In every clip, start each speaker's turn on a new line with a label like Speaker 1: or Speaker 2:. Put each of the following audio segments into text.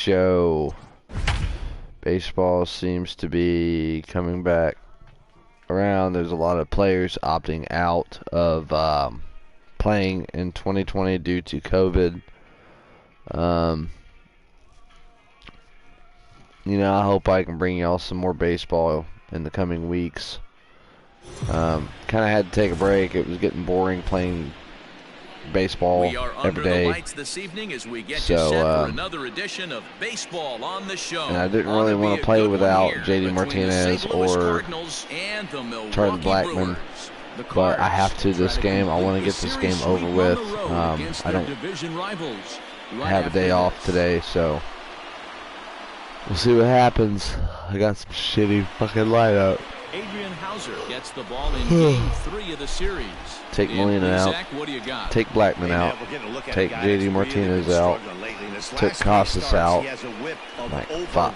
Speaker 1: Show. Baseball seems to be coming back around. There's a lot of players opting out of playing in 2020 due to COVID. I hope I can bring y'all some more baseball in the coming weeks. Kind of had to take a break. It was getting boring playing baseball every day.
Speaker 2: The lights this evening as we get you set for another edition of Baseball on the Show.
Speaker 1: And I didn't really want to play without JD Martinez or Charlie Blackmon, but I have to this game. I want to get this game over with. I don't have a day off today, so we'll see what happens. I got some shitty fucking lineup.
Speaker 2: Adrian Hauser gets the ball in Game 3 of the series.
Speaker 1: Take Molina out. Take Blackmon out. Take JD Martinez out. Took Casas out. Like, fuck.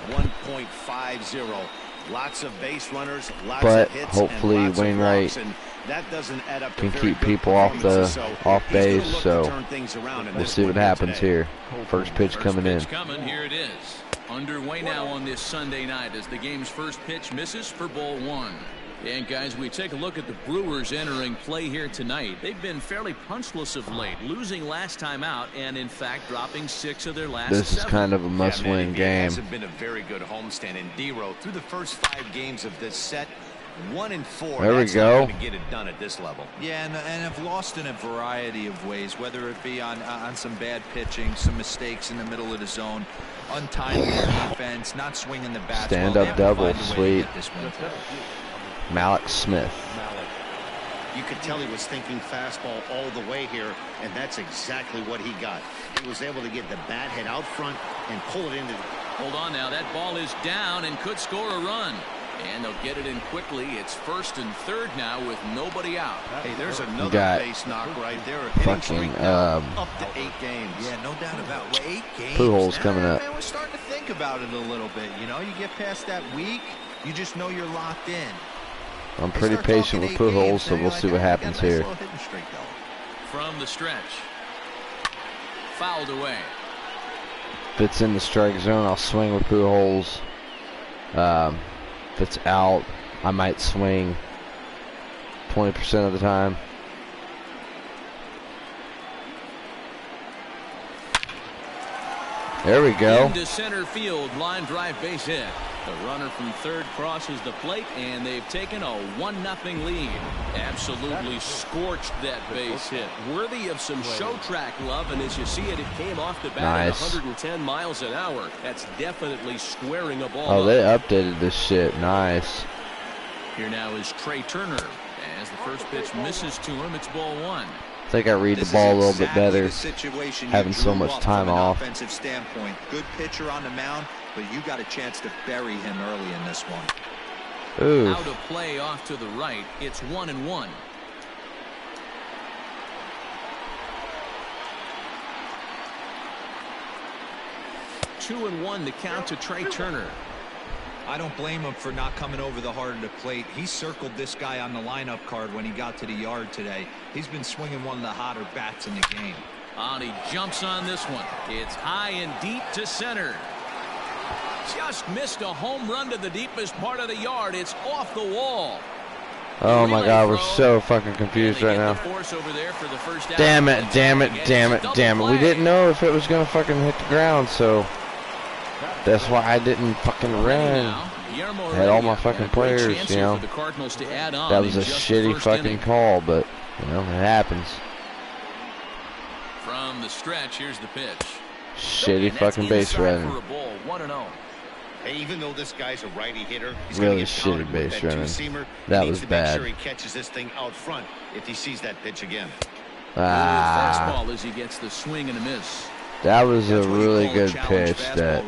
Speaker 1: But hopefully Wainwright can keep people off base. So we'll see what happens here. First pitch coming in.
Speaker 2: Here it is. Underway now on this Sunday night as the game's first pitch misses for ball one. And guys, we take a look at the Brewers entering play here tonight. They've been fairly punchless of late, losing last time out and in fact dropping 6 of their last 7.
Speaker 1: This is kind of a must-win game.
Speaker 3: It hasn't been a very good homestand, and D-Row through the first 5 games of this set, 1 and 4.
Speaker 1: There we go.
Speaker 3: To get it done at this level.
Speaker 4: Yeah, and have lost in a variety of ways, whether it be on some bad pitching, some mistakes in the middle of the zone, untimely defense, not swinging the bat.
Speaker 1: Stand-up double, sweet. Malik Smith.
Speaker 5: You could tell he was thinking fastball all the way here, and that's exactly what he got. He was able to get the bat head out front and pull it into.
Speaker 2: Hold on now, that ball is down and could score a run. And they'll get it in quickly. It's first and third now with nobody out.
Speaker 5: Hey, there's another base knock right there.
Speaker 1: Fucking
Speaker 5: up to 8 games.
Speaker 4: Yeah, no doubt about it. 8 games.
Speaker 1: Pujols coming up.
Speaker 4: Man, we're starting to think about it a little bit. You know, you get past that week, you just know you're locked in.
Speaker 1: I'm pretty patient with Pujols, so we'll see what happens here.
Speaker 2: From the stretch. Fouled away.
Speaker 1: If it's in the strike zone, I'll swing with Pujols. If it's out, I might swing 20% of the time. There we go.
Speaker 2: Into center field, line drive base hit. The runner from third crosses the plate, and they've taken a 1-0 lead. Absolutely scorched that base hit. Worthy of some show track love, and as you see it, it came off the bat at 110 miles an hour. That's definitely squaring a ball.
Speaker 1: Oh, they updated this shit. Nice.
Speaker 2: Here now is Trey Turner. As the first pitch misses to him, it's ball one.
Speaker 1: I think I read the ball a little bit better, having so much time off.
Speaker 4: Offensive standpoint, good pitcher on the mound, but you got a chance to bury him early in this one.
Speaker 1: Ooh.
Speaker 2: Out of play off to the right. It's 1-1. Two and one to count to Trey Turner.
Speaker 4: I don't blame him for not coming over the heart of the plate. He circled this guy on the lineup card when he got to the yard today. He's been swinging one of the hotter bats in the game.
Speaker 2: And he jumps on this one. It's high and deep to center. Just missed a home run to the deepest part of the yard. It's off the wall.
Speaker 1: Oh my God, we're so fucking confused right now. Damn it, damn it, damn it, damn it. We didn't know if it was gonna fucking hit the ground, so that's why I didn't fucking run. I had all my fucking players, you know. That was a shitty fucking call, but, you know, it happens.
Speaker 2: From the stretch, here's the pitch.
Speaker 1: Shitty fucking base running.
Speaker 5: Hey, even though this guy's a righty hitter, he's
Speaker 1: really
Speaker 5: get
Speaker 1: shitty base running.
Speaker 5: That
Speaker 1: was bad.
Speaker 5: Make sure he catches this thing out front if he sees that pitch again.
Speaker 2: Fastball as he gets the swing and a miss.
Speaker 1: That was a really good pitch that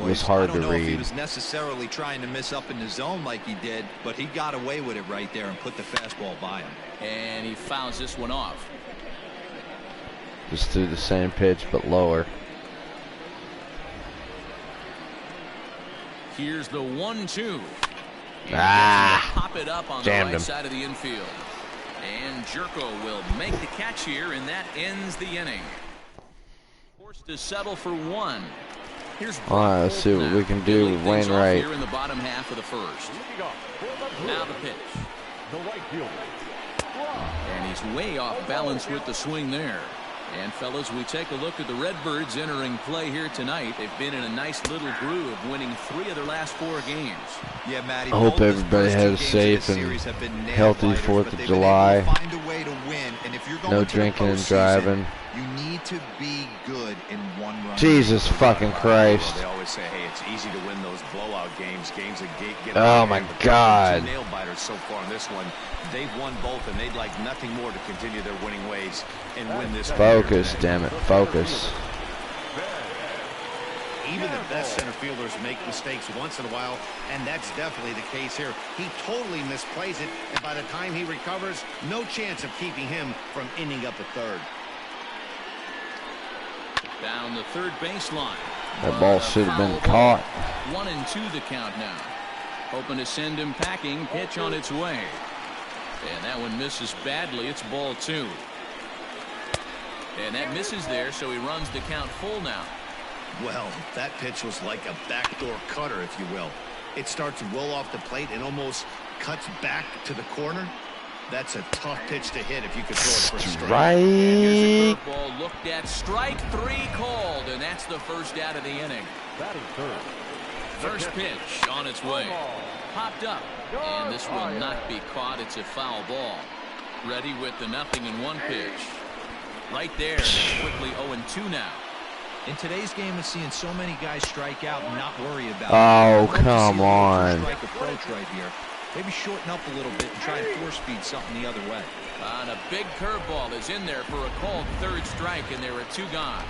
Speaker 1: was hard to read.
Speaker 4: I don't know if he was necessarily trying to miss up in the zone like he did, but he got away with it right there and put the fastball by him.
Speaker 2: And he fouls this one off.
Speaker 1: Just threw the same pitch but lower.
Speaker 2: Here's the 1-2.
Speaker 1: Pop
Speaker 2: it up on the right side of the infield. And Jerko will make the catch here, and that ends the inning. Forced to settle for one.
Speaker 1: All right, let's see what we can do with Wainwright.
Speaker 2: Here in the bottom half of the first. Now the pitch. And he's way off balance with the swing there. And fellas, we take a look at the Redbirds entering play here tonight. They've been in a nice little groove, winning 3 of their last 4 games.
Speaker 4: Yeah, Matty,
Speaker 1: I hope everybody has a safe and healthy 4th of July. No drinking and driving.
Speaker 4: You need to be good in one run.
Speaker 1: Jesus fucking Christ.
Speaker 3: They always say, hey, it's easy to win those blowout games that get
Speaker 1: Oh my God.
Speaker 3: 2 nail biters so far in this one. They've won both, and they'd like nothing more to continue their winning ways and win this.
Speaker 1: Focus, damn it, focus.
Speaker 5: Even the best center fielders make mistakes once in a while, and that's definitely the case here. He totally misplays it, and by the time he recovers, no chance of keeping him from ending up at third.
Speaker 2: Down the third baseline.
Speaker 1: That ball should have been caught.
Speaker 2: 1-2 the count now. Hoping to send him packing. Pitch on its way. And that one misses badly. It's ball 2. And that misses there, so he runs the count full now.
Speaker 5: Well, that pitch was like a backdoor cutter, if you will. It starts well off the plate and almost cuts back to the corner. That's a tough pitch to hit if you could throw it for a strike.
Speaker 1: Right.
Speaker 2: Here's a curveball looked at. Strike 3 called, and that's the first out of the inning. First pitch on its way. Popped up, and this will not be caught. It's a foul ball. Ready with the 0-1 pitch. Right there, and it's quickly 0-2 now.
Speaker 4: In today's game of seeing so many guys strike out and not worry about
Speaker 1: Oh, come on.
Speaker 4: Strike approach right here. Maybe shorten up a little bit and try and force feed something the other way.
Speaker 2: And a big curveball is in there for a called third strike, and there are 2 gone.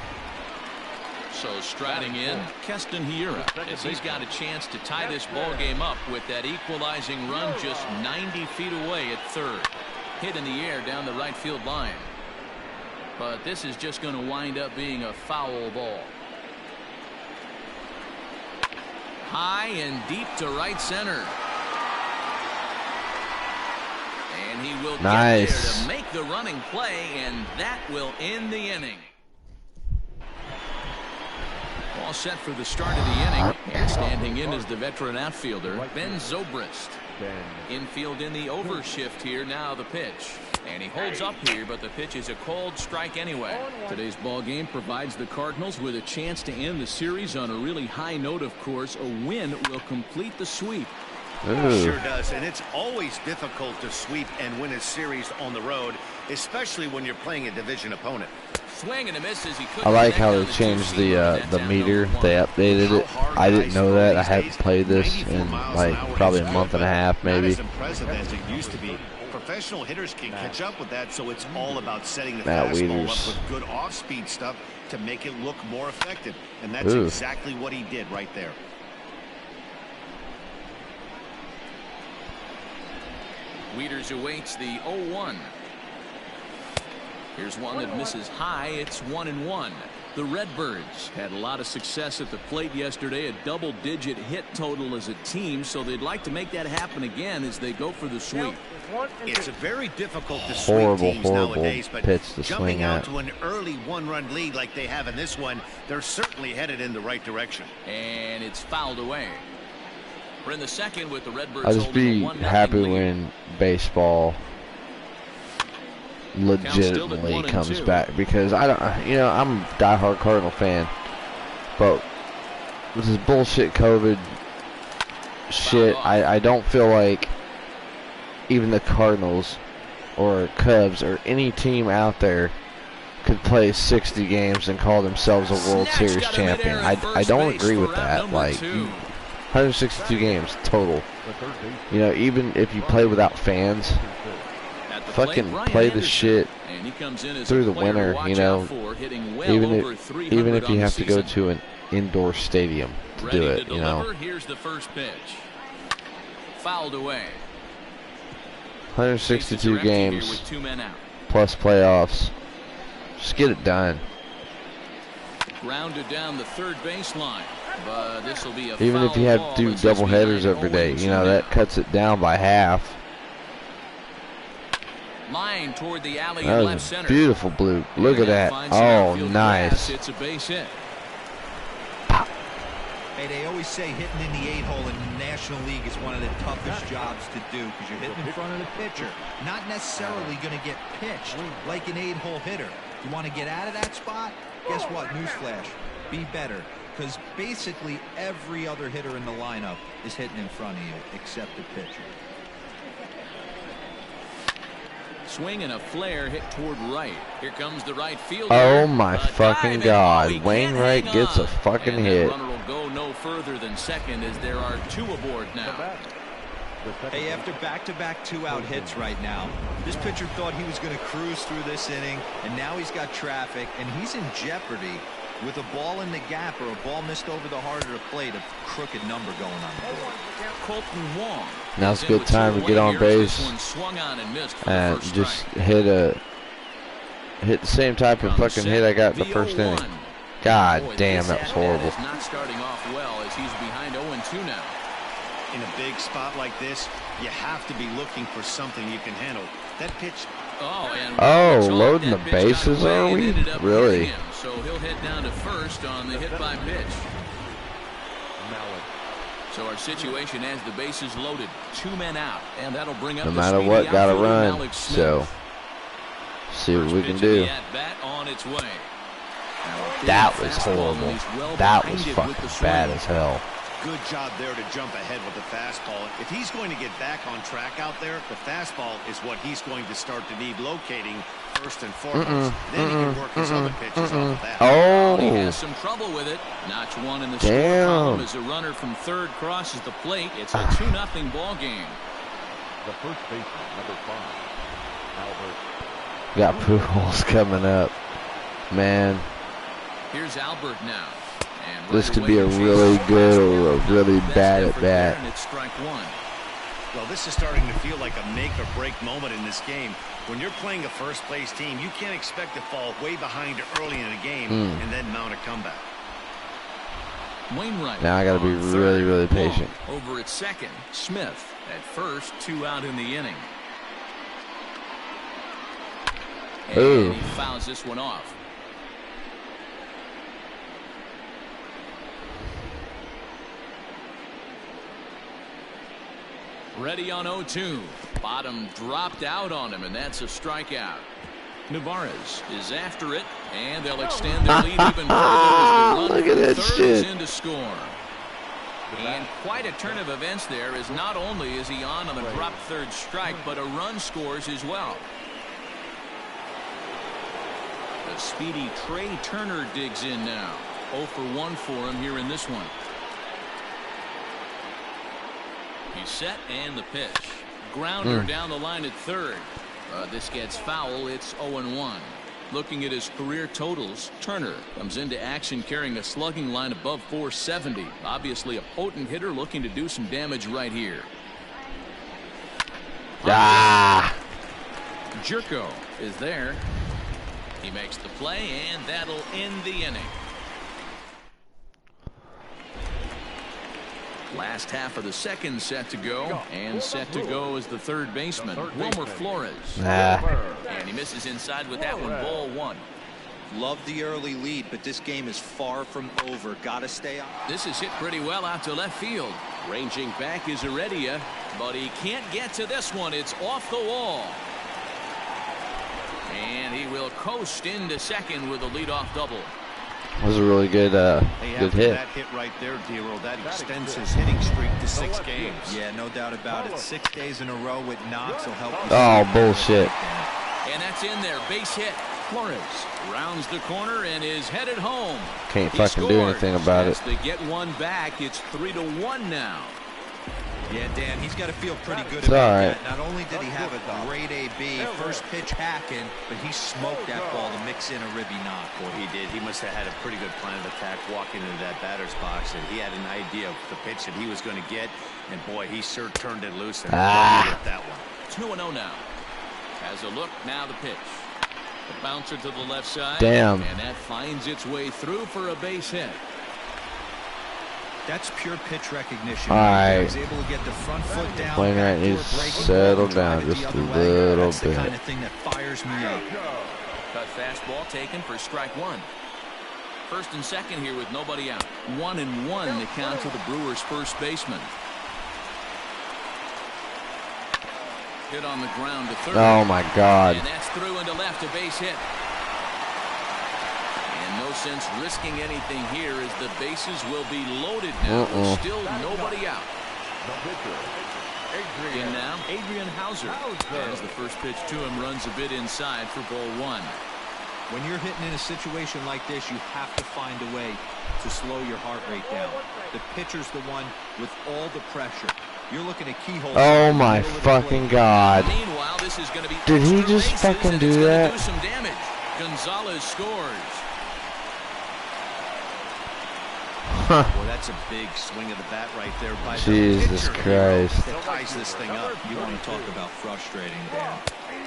Speaker 2: So striding in, Keston Hiura, as he's got a chance to tie this ball game up with that equalizing run just 90 feet away at third. Hit in the air down the right field line. But this is just going to wind up being a foul ball. High and deep to right center. And he will get there to make the running play, and that will end the inning. All set for the start of the inning, and standing in is the veteran outfielder, Ben Zobrist. Infield in the overshift here. Now the pitch. And he holds up here, but the pitch is a called strike anyway. Today's ball game provides the Cardinals with a chance to end the series on a really high note, of course. A win will complete the sweep.
Speaker 5: It sure does, and it's always difficult to sweep and win a series on the road, especially when you're playing a division opponent.
Speaker 2: Swing and a miss as he
Speaker 1: I like how they changed the meter. They updated it. I didn't know that. I hadn't played this in like probably a month and a half, maybe.
Speaker 5: Not as impressive as it used to be. Professional hitters can catch up with that, so it's all about setting the fastball up with good off-speed stuff to make it look more effective, and that's exactly what he did right there.
Speaker 2: Wieters awaits the 0-1. Here's one that misses high. It's 1-1. The Redbirds had a lot of success at the plate yesterday, a double-digit hit total as a team, so they'd like to make that happen again as they go for the sweep.
Speaker 5: It's a very difficult to sweep teams nowadays, but
Speaker 1: pitch to
Speaker 5: jumping
Speaker 1: swing
Speaker 5: out
Speaker 1: at.
Speaker 5: to an early 1-run lead like they have in this one, they're certainly headed in the right direction.
Speaker 2: And it's fouled away. We're in the second with the Redbirds.
Speaker 1: I'll just be happy when baseball legitimately comes back, because I don't, I'm a diehard Cardinal fan, but with this bullshit COVID shit, I don't feel like even the Cardinals or Cubs or any team out there could play 60 games and call themselves a World Series champion. I don't agree with that. Like, 162 games total. Even if you play without fans, fucking play the shit through the winter, even if you have to go to an indoor stadium to do it,
Speaker 2: Here's the first pitch. Fouled away.
Speaker 1: 162 games plus playoffs. Just get it done.
Speaker 2: Grounded down the third baseline, but this will be a
Speaker 1: even if you have to do double headers every day, that cuts it down by half.
Speaker 2: Line toward the alley
Speaker 1: that
Speaker 2: left
Speaker 1: was a
Speaker 2: center.
Speaker 1: Beautiful blue. Look at that. Oh, nice.
Speaker 2: It's a base hit.
Speaker 4: Hey, they always say hitting in the 8-hole in the National League is one of the toughest jobs to do because you're hitting in front of the pitcher. Not necessarily going to get pitched like an 8-hole hitter. You want to get out of that spot? Guess what? Newsflash. Be better. Because basically every other hitter in the lineup is hitting in front of you except the pitcher.
Speaker 2: Swing and a flare hit toward right. Here comes the right fielder.
Speaker 1: Oh my fucking God! Wainwright gets a fucking hit.
Speaker 2: The runner will go no further than second as there are 2 aboard now.
Speaker 4: Hey, after back-to-back 2-out hits right now, this pitcher thought he was going to cruise through this inning, and now he's got traffic, and he's in jeopardy with a ball in the gap or a ball missed over the heart of the plate, a crooked number going on the board.
Speaker 2: Colton Wong.
Speaker 1: Now's a good time to get on base and just hit the same type of fucking hit I got in the first inning. God damn, that was horrible.
Speaker 2: Not starting off well as he's behind 0-2 now.
Speaker 5: In a big spot like this, you have to be looking for something you can handle. That pitch.
Speaker 1: Oh, loading the bases, are we? Really?
Speaker 2: So he'll head down to first on the hit by pitch. So our situation has the bases loaded, 2 men out, and that'll bring up
Speaker 1: no matter what, gotta run. So see what we can do. That was horrible. That was fucking bad as hell.
Speaker 5: Good job there to jump ahead with the fastball. If he's going to get back on track out there, the fastball is what he's going to start to need locating first and foremost. Then he can work his other pitches off of that.
Speaker 1: Oh,
Speaker 2: he has some trouble with it. Notch 1 in the score column as a runner from third crosses the plate. It's a 2-0 ball game.
Speaker 6: The first baseman, number 5, Albert.
Speaker 1: Got Pujols coming up, man.
Speaker 2: Here's Albert now.
Speaker 1: This could be a really good or a really bad at bat.
Speaker 5: Well, this is starting to feel like a make or break moment in this game. When you're playing a first place team, you can't expect to fall way behind early in a game and then mount a comeback.
Speaker 2: Wainwright.
Speaker 1: Now I got to be really, really patient.
Speaker 2: Over at second, Smith at first, 2 out in the inning. And he fouls this one off. Ready on 0-2. Bottom dropped out on him, and that's a strikeout. Navarez is after it, and they'll extend their lead even further.
Speaker 1: Look at that shit.
Speaker 2: In to score. And quite a turn of events there, as not only is he on the dropped third strike, but a run scores as well. The speedy Trey Turner digs in now. 0 for 1 for him here in this one. He's set and the pitch. Grounder down the line at third. This gets foul. It's 0-1. Looking at his career totals, Turner comes into action carrying a slugging line above 470. Obviously a potent hitter looking to do some damage right here. Jerko is there. He makes the play, and that'll end the inning. Last half of the second set to go, and set to go is the third baseman, Wilmer Flores. And he misses inside with that one, ball 1.
Speaker 4: Love the early lead, but this game is far from over. Gotta stay on.
Speaker 2: This is hit pretty well out to left field. Ranging back is Heredia, but he can't get to this one. It's off the wall. And he will coast into second with a leadoff double.
Speaker 1: That was a really good good hit.
Speaker 5: That hit right there, Dero, that extends his hitting streak to 6 games.
Speaker 4: Yeah, no doubt about it. 6 days in a row with Knox will help.
Speaker 1: Oh, bullshit.
Speaker 2: And that's in there. Base hit. Flores rounds the corner and is headed home.
Speaker 1: Can't fucking do anything about it.
Speaker 2: They get one back. It's 3-1 now.
Speaker 4: Yeah, Dan, he's got to feel pretty good
Speaker 1: It's
Speaker 4: about
Speaker 1: all right.
Speaker 4: that. Not only did he have a great AB, first pitch hacking, but he smoked that ball to mix in a ribby knock.
Speaker 5: Boy, he did. He must have had a pretty good plan of attack walking into that batter's box, and he had an idea of the pitch that he was going to get, and boy, he sure turned it loose and hit that one.
Speaker 2: 2-0 now. Has a look, now the pitch. The bouncer to the left side.
Speaker 1: Damn.
Speaker 2: And that finds its way through for a base hit.
Speaker 4: That's pure pitch recognition.
Speaker 1: All right.
Speaker 4: He was able to get the front foot down.
Speaker 1: Wainwright needs to settle down just a little
Speaker 4: That's the kind
Speaker 1: bit.
Speaker 4: of thing that fires me up.
Speaker 2: Cut fastball taken for strike 1. First and second here with nobody out. 1-1 the count to the Brewers' first baseman. Hit on the ground to third.
Speaker 1: Oh my God.
Speaker 2: And that's through into left, a base hit. And no sense risking anything here as the bases will be loaded now. With still nobody out. In now, Adrian Hauser. As the first pitch to him runs a bit inside for ball one.
Speaker 4: When you're hitting in a situation like this, you have to find a way to slow your heart rate down. The pitcher's the one with all the pressure. You're looking at keyhole.
Speaker 1: Oh my fucking God.
Speaker 2: Meanwhile, this is going to be
Speaker 1: Did he just fucking do that?
Speaker 2: Do some damage. Gonzalez scores.
Speaker 1: Huh.
Speaker 5: Boy, that's a big swing of the bat right there by
Speaker 1: Jesus
Speaker 5: the pitcher.
Speaker 1: Christ.
Speaker 5: It ties this thing up.
Speaker 4: You want to talk about frustrating, Dan.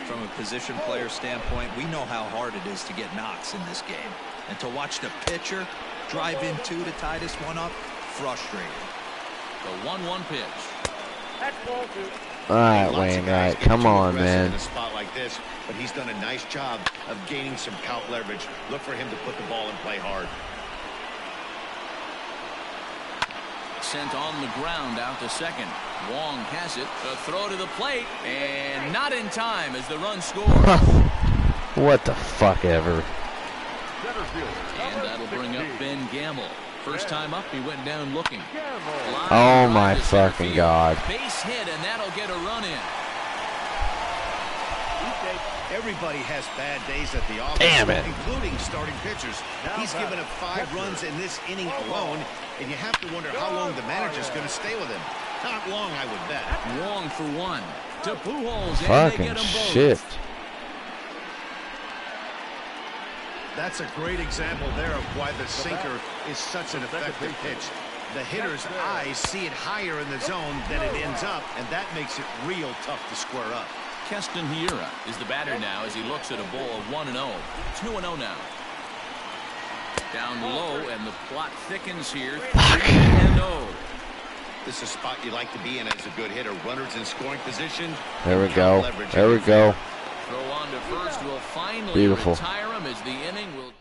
Speaker 4: From a position player standpoint, we know how hard it is to get knocks in this game. And to watch the pitcher drive in two to tie this one up, frustrating.
Speaker 2: The 1-1 pitch.
Speaker 1: All right, Wainwright, come on, man.
Speaker 5: In a spot like this, but he's done a nice job of gaining some count leverage. Look for him to put the ball in play hard.
Speaker 2: Sent on the ground out to second. Wong has it. A throw to the plate, and not in time as the run scores.
Speaker 1: What the fuck ever.
Speaker 2: And that'll bring up Ben Gamble. First time up, he went down looking.
Speaker 1: Oh my fucking God.
Speaker 2: Base hit, and that'll get a run in.
Speaker 5: Everybody has bad days at the office,
Speaker 1: Damn it.
Speaker 5: including starting pitchers. He's given up 5 runs in this inning alone, and you have to wonder how long the manager's going to stay with him. Not long, I would bet.
Speaker 2: Wong for one. To Pujols, and they
Speaker 1: Fucking
Speaker 2: get them both.
Speaker 1: shit.
Speaker 5: That's a great example there of why the sinker is such an effective pitch. The hitter's eyes see it higher in the zone than it ends up, and that makes it real tough to square up.
Speaker 2: Keston Hiura is the batter now as he looks at a ball of 1-0. 2-0 now. Down low, and the plot thickens here. 3-0.
Speaker 5: This is a spot you like to be in as a good hitter. Runners in scoring position.
Speaker 1: There we go. There we go.
Speaker 2: Throw on to first will finally
Speaker 1: Beautiful.
Speaker 2: retire him as the inning will.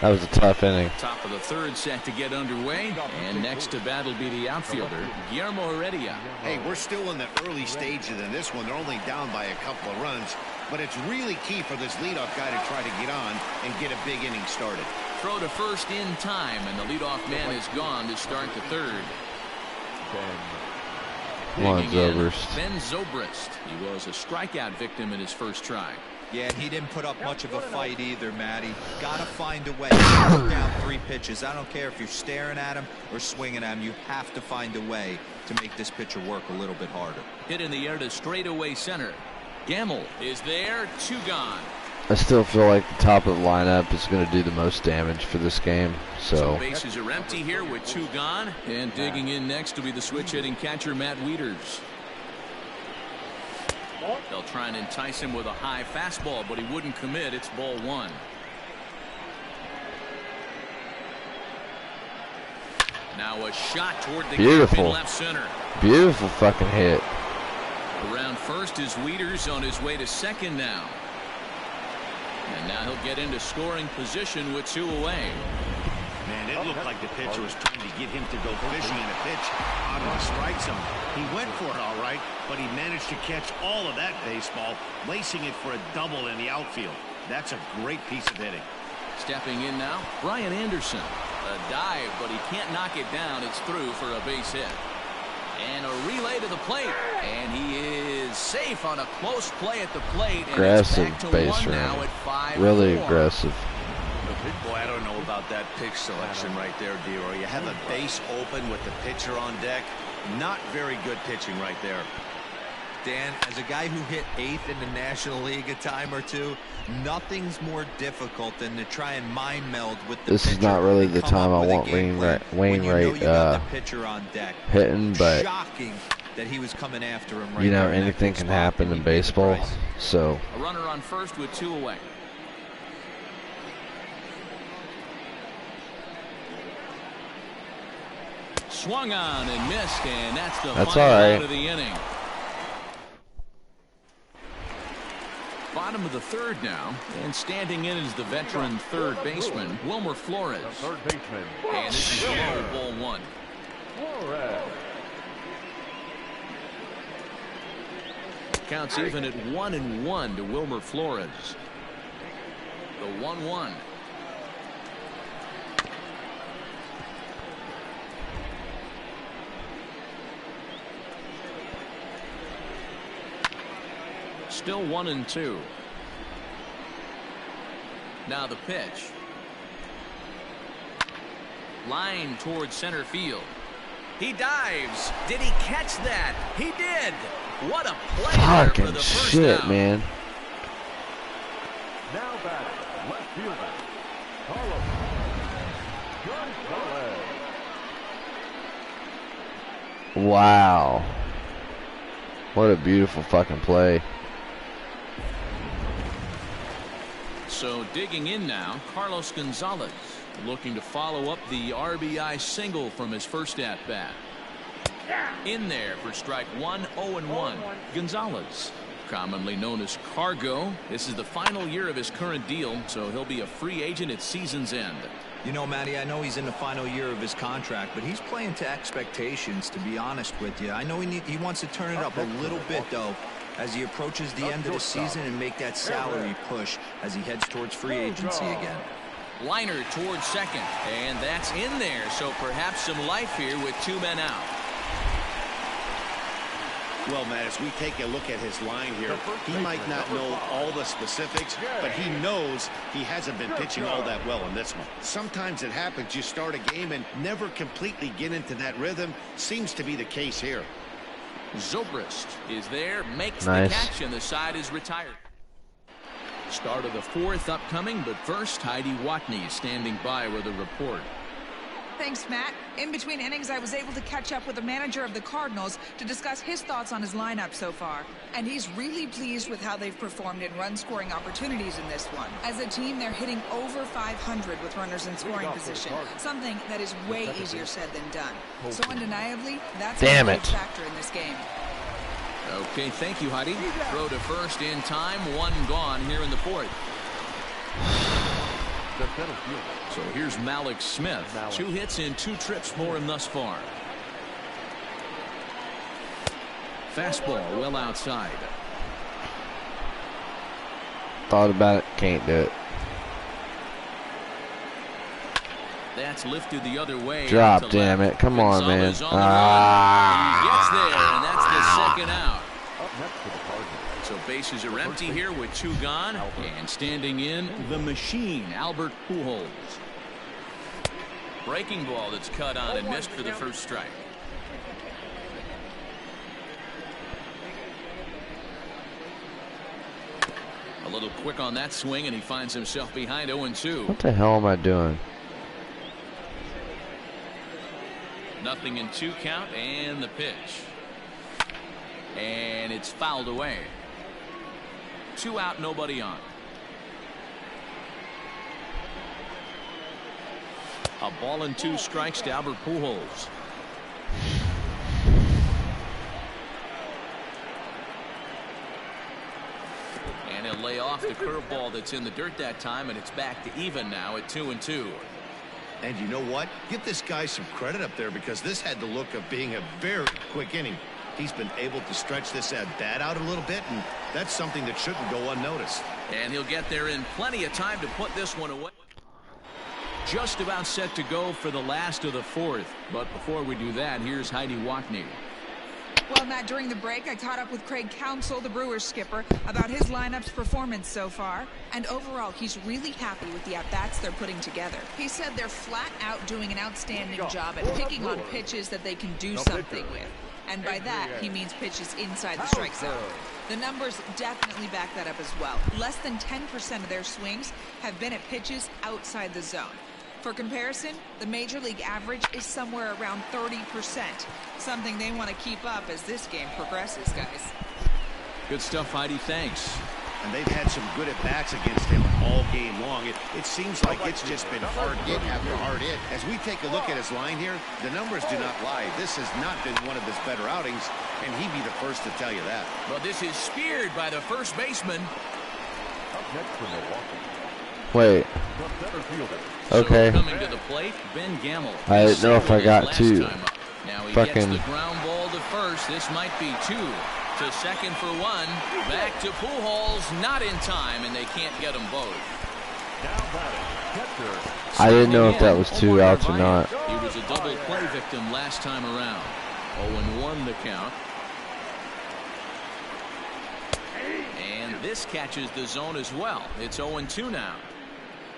Speaker 1: That was a tough inning.
Speaker 2: Top of the third set to get underway, and next to bat will be the outfielder, Guillermo Heredia.
Speaker 5: Hey, we're still in the early stages in this one. They're only down by a couple of runs, but it's really key for this leadoff guy to try to get on and get a big inning started.
Speaker 2: Throw to first in time, and the leadoff man is gone to start the third.
Speaker 1: Come on,
Speaker 2: Digging in,
Speaker 1: Zobrist.
Speaker 2: Ben Zobrist. He was a strikeout victim in his first try.
Speaker 4: Yeah, and he didn't put up much of a fight either, Matty. Gotta find a way. Put down 3 pitches. I don't care if you're staring at him or swinging at him. You have to find a way to make this pitcher work a little bit harder.
Speaker 2: Hit in the air to straightaway center. Gamble is there. 2 gone.
Speaker 1: I still feel like the top of the lineup is going to do the most damage for this game. So
Speaker 2: Bases are empty here with 2 gone. And digging in next will be the switch hitting catcher Matt Wieters. They'll try and entice him with a high fastball, but he wouldn't commit. It's ball 1. Now a shot toward the
Speaker 1: Beautiful.
Speaker 2: left center.
Speaker 1: beautiful fucking hit.
Speaker 2: Around first is Wieters on his way to second now. And now he'll get into scoring position with 2 away.
Speaker 5: Man, it looked like the pitcher was trying to get him to go fishing in a pitch out of the strike zone. He went for it all right, but he managed to catch all of that baseball, lacing it for a double in the outfield. That's a great piece of hitting.
Speaker 2: Stepping in now, Brian Anderson. A dive, but he can't knock it down. It's through for a base hit. And a relay to the plate. And he is safe on a close play at the plate. And
Speaker 1: Aggressive
Speaker 2: it's back to
Speaker 1: base
Speaker 2: 1 now
Speaker 1: running.
Speaker 2: at 5-4.
Speaker 1: Really aggressive.
Speaker 5: Boy, I don't know about that pitch selection right there, D-Roy. You have a base open with the pitcher on deck. Not very good pitching right there.
Speaker 4: Dan, as a guy who hit 8th in the National League a time or two, nothing's more difficult than to try and mind meld with the
Speaker 1: This
Speaker 4: pitcher
Speaker 1: is not really
Speaker 4: and
Speaker 1: the
Speaker 4: come
Speaker 1: time
Speaker 4: up
Speaker 1: I
Speaker 4: with a
Speaker 1: want
Speaker 4: game plan when you know
Speaker 1: Wainwright
Speaker 4: you got the pitcher on deck.
Speaker 1: hitting, but
Speaker 4: Shocking that he was coming after him right
Speaker 1: you know
Speaker 4: there in that
Speaker 1: anything
Speaker 4: big
Speaker 1: can
Speaker 4: spot.
Speaker 1: happen
Speaker 4: He
Speaker 1: in
Speaker 4: paid the
Speaker 1: baseball.
Speaker 4: price.
Speaker 1: So
Speaker 2: A runner on first with 2 away. Swung on and missed, and that's the final
Speaker 1: all right.
Speaker 2: out of the inning. Bottom bottom of the third now, and standing in is the veteran third baseman, Wilmer Flores.
Speaker 6: Third baseman.
Speaker 2: And this is low, ball one.
Speaker 6: Flores.
Speaker 2: Counts even at 1-1 to Wilmer Flores. The 1-1. Still 1-2. Now the pitch. Line towards center field. He dives. Did he catch that? He did. What a play there for the first
Speaker 1: shit,
Speaker 2: down.
Speaker 1: man.
Speaker 6: Now batting, left fielder, Carlos Gonzalez.
Speaker 1: Wow. What a beautiful fucking play.
Speaker 2: So digging in now, Carlos Gonzalez looking to follow up the RBI single from his first at-bat. In there for strike one, 0-1. Gonzalez, commonly known as Cargo. This is the final year of his current deal, so he'll be a free agent at season's end.
Speaker 4: You know, Matty, I know he's in the final year of his contract, but he's playing to expectations, to be honest with you. I know he wants to turn it up a little bit, though, as he approaches the end of the season and make that salary push as he heads towards free agency again.
Speaker 2: Liner towards second, and that's in there, so perhaps some life here with two men out.
Speaker 5: Well, Matt, as we take a look at his line here, he might not know all the specifics, but he knows he hasn't been pitching all that well in this one. Sometimes it happens. You start a game and never completely get into that rhythm. Seems to be the case here.
Speaker 2: Zobrist is there, makes
Speaker 1: Nice.
Speaker 2: the catch, and the side is retired. Start of the fourth upcoming, but first, Heidi Watney standing by with a report.
Speaker 7: Thanks, Matt. In between innings, I was able to catch up with the manager of the Cardinals to discuss his thoughts on his lineup so far. And he's really pleased with how they've performed in run-scoring opportunities in this one. As a team, they're hitting over 500 with runners in scoring position, something that is way easier said than done. So undeniably, that's a big factor in this game.
Speaker 2: Okay, thank you, Heidi. Throw to first in time, one gone here in the fourth. So here's Malik Smith. 2 hits and 2 trips for him thus far. Fastball well outside.
Speaker 1: Thought about it, can't do it.
Speaker 2: That's lifted the other way.
Speaker 1: Drop, damn it. Come on, man.
Speaker 2: Gonzalez on the run. He gets there, and that's the second out. So bases are empty here with 2 gone, and standing in, the machine, Albert Pujols. Breaking ball that's cut on and missed for the first strike. A little quick on that swing, and he finds himself behind 0-2.
Speaker 1: What the hell am I doing?
Speaker 2: Nothing in 2 count, and the pitch. And it's fouled away. 2 out, nobody on. A ball and 2 strikes to Albert Pujols. And he'll lay off the curveball that's in the dirt that time, and it's back to even now at 2-2.
Speaker 5: And you know what? Give this guy some credit up there, because this had the look of being a very quick inning. He's been able to stretch this at-bat out a little bit, and that's something that shouldn't go unnoticed.
Speaker 2: And he'll get there in plenty of time to put this one away. Just about set to go for the last of the fourth. But before we do that, here's Heidi Watney.
Speaker 7: Well, Matt, during the break, I caught up with Craig Counsell, the Brewers skipper, about his lineup's performance so far. And overall, he's really happy with the at-bats they're putting together. He said they're flat out doing an outstanding job at picking on pitches that they can do something with. And by that, he means pitches inside the strike zone. The numbers definitely back that up as well. Less than 10% of their swings have been at pitches outside the zone. For comparison, the Major League average is somewhere around 30%. Something they want to keep up as this game progresses, guys.
Speaker 2: Good stuff, Heidi. Thanks.
Speaker 5: And they've had some good at-bats against him all game long. It seems like it's just been hard hit after hard hit. As we take a look at his line here, the numbers do not lie. This has not been one of his better outings, and he'd be the first to tell you that.
Speaker 2: Well, this is speared by the first baseman.
Speaker 6: next for Milwaukee.
Speaker 1: Wait.
Speaker 6: The center fielder.
Speaker 1: Okay.
Speaker 2: So coming to the plate, Ben Gamble.
Speaker 1: I didn't know if I got to
Speaker 2: Now he
Speaker 1: fucking
Speaker 2: gets the ground ball to first. This might be 2. To second for 1. Back to Pujols. Not in time, and they can't get them both.
Speaker 6: Now batting, catcher.
Speaker 1: I didn't know if that was 2 outs or not.
Speaker 2: He was a double play victim last time around. 0-1 the count. And this catches the zone as well. It's 0-2 now.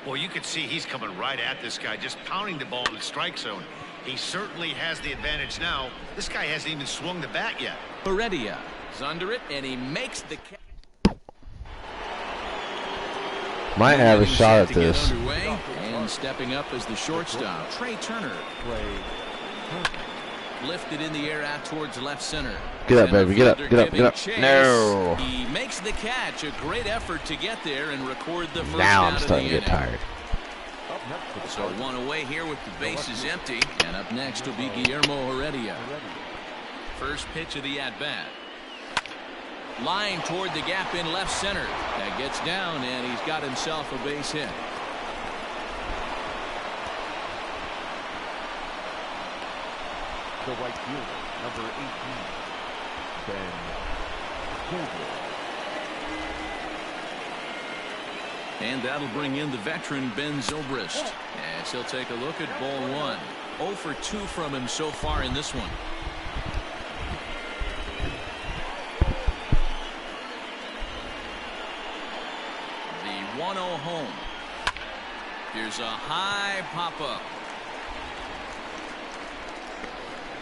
Speaker 5: Well, you can see he's coming right at this guy, just pounding the ball in the strike zone. He certainly has the advantage now. This guy hasn't even swung the bat yet.
Speaker 2: Heredia is under it, and he makes the catch.
Speaker 1: Might have a shot at
Speaker 2: To get
Speaker 1: this.
Speaker 2: underway, and stepping up as the shortstop, Trey Turner. Lifted in the air out towards left center.
Speaker 1: Get up, baby. Get up.
Speaker 2: Center
Speaker 1: Get up. Get
Speaker 2: giving
Speaker 1: up.
Speaker 2: chase.
Speaker 1: No.
Speaker 2: He makes the catch. A great effort to get there and record the first
Speaker 1: Now
Speaker 2: out
Speaker 1: I'm
Speaker 2: of
Speaker 1: starting
Speaker 2: the
Speaker 1: to get
Speaker 2: inning.
Speaker 1: tired.
Speaker 2: So 1 away here with the bases empty. And up next will be Guillermo Heredia. First pitch of the at-bat. Line toward the gap in left center. That gets down, and he's got himself a base hit.
Speaker 6: The right fielder, number 18, Ben Gamble.
Speaker 2: And that'll bring in the veteran Ben Zobrist. As he'll take a look at ball 1. 0 for 2 from him so far in this one. The 1-0 home. Here's a high pop-up.